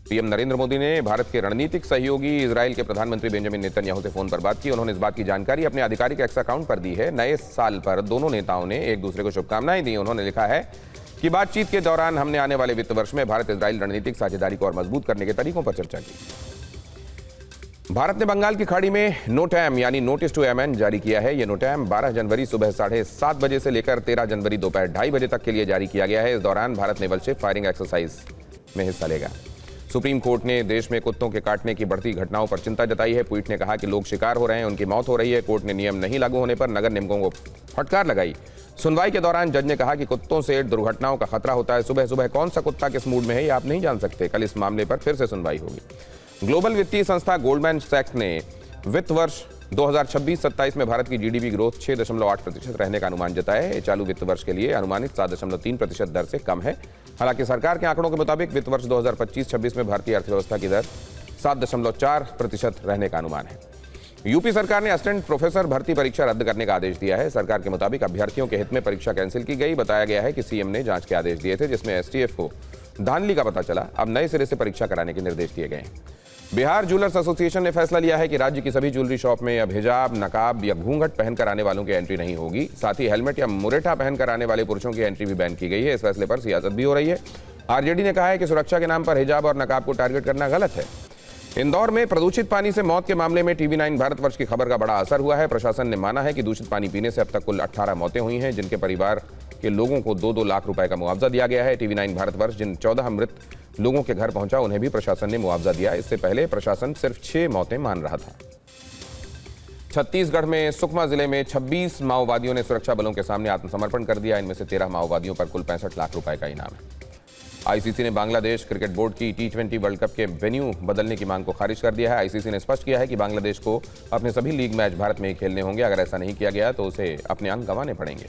PM Narendra Modi ने भारत के रणनीतिक सहयोगी इजराइल के प्रधानमंत्री बेंजामिन नेतन्याहू से फोन पर बात की। उन्होंने इस बात की जानकारी अपने आधिकारिक एक्स अकाउंट पर दी है। नए साल पर दोनों नेताओं ने एक दूसरे को शुभकामनाएं दी। उन्होंने लिखा है कि बातचीत के दौरान हमने आने वाले वित्त वर्ष में भारत इजराइल रणनीतिक साझेदारी को और मजबूत करने के तरीकों पर चर्चा की। भारत ने बंगाल की खाड़ी में नोटैम यानी नोटिस टू एमएन जारी किया है। यह नोटैम 12 जनवरी सुबह 7:30 बजे से लेकर 13 जनवरी दोपहर 2:30 बजे तक के लिए जारी किया गया है। इस दौरान Bharat naval ship firing exercise में हिस्सा लेगा। सुप्रीम कोर्ट ने देश में कुत्तों के काटने की बढ़ती घटनाओं पर चिंता जताई है। पीठ ने कहा कि लोग शिकार हो रहे हैं, उनकी मौत हो रही है। कोर्ट ने नियम नहीं लागू होने पर नगर निगमों को फटकार लगाई। सुनवाई के दौरान जज ने कहा कि कुत्तों से दुर्घटनाओं का खतरा होता है। सुबह सुबह कौन सा कुत्ता किस मूड में है, ये आप नहीं जान सकते। कल इस मामले पर फिर से सुनवाई होगी। ग्लोबल वित्तीय संस्था गोल्डमैन सैक्स ने वित्त वर्ष 2026-27 में भारत की जीडीपी ग्रोथ 6.8% रहने का अनुमान जताया है। चालू वित्त वर्ष के लिए अनुमानित 7.3% दर से कम है। हालांकि सरकार के आंकड़ों के मुताबिक वित्त वर्ष 2025-26 में भारतीय अर्थव्यवस्था की दर 7.4% रहने का अनुमान है। यूपी सरकार ने असिस्टेंट प्रोफेसर भर्ती परीक्षा रद्द करने का आदेश दिया है। सरकार के मुताबिक अभ्यर्थियों के हित में परीक्षा कैंसिल की गई। बताया गया है कि सीएम ने जांच के आदेश दिए थे, जिसमें एसटीएफ को धांधली का पता चला। अब नए सिरे से परीक्षा कराने के निर्देश दिए गए हैं। बिहार ज्वेलर्स एसोसिएशन ने फैसला लिया है कि राज्य की सभी ज्वेलरी शॉप में अब हिजाब, नकाब या घूंघट पहनकर आने वालों की एंट्री नहीं होगी। साथ ही हेलमेट या मुरेठा पहनकर आने वाले पुरुषों की एंट्री भी बैन की गई है। इस फैसले पर सियासत भी हो रही है। आरजेडी ने कहा है कि सुरक्षा के नाम पर हिजाब और नकाब को टारगेट करना गलत है। इंदौर में प्रदूषित पानी से मौत के मामले में टीवी9 भारतवर्ष की खबर का बड़ा असर हुआ है। प्रशासन ने माना है कि दूषित पानी पीने से अब तक कुल 18 मौतें हुई हैं, जिनके परिवार के लोगों को 2-2 लाख रुपए का मुआवजा दिया गया है। टीवी9 भारतवर्ष जिन 14 मृत लोगों के घर पहुंचा, उन्हें भी प्रशासन ने मुआवजा दिया। इससे पहले प्रशासन सिर्फ 6 मौतें मान रहा था। छत्तीसगढ़ में सुकमा जिले में 26 माओवादियों ने सुरक्षा बलों के सामने आत्मसमर्पण कर दिया। इनमें से 13 माओवादियों पर कुल 65 लाख रुपए का इनाम है। आईसीसी ने बांग्लादेश क्रिकेट बोर्ड की T20 वर्ल्ड कप के वेन्यू बदलने की मांग को खारिज कर दिया है। आईसीसी ने स्पष्ट किया है कि बांग्लादेश को अपने सभी लीग मैच भारत में ही खेलने होंगे। अगर ऐसा नहीं किया गया तो उसे अपने अंक गंवाने पड़ेंगे।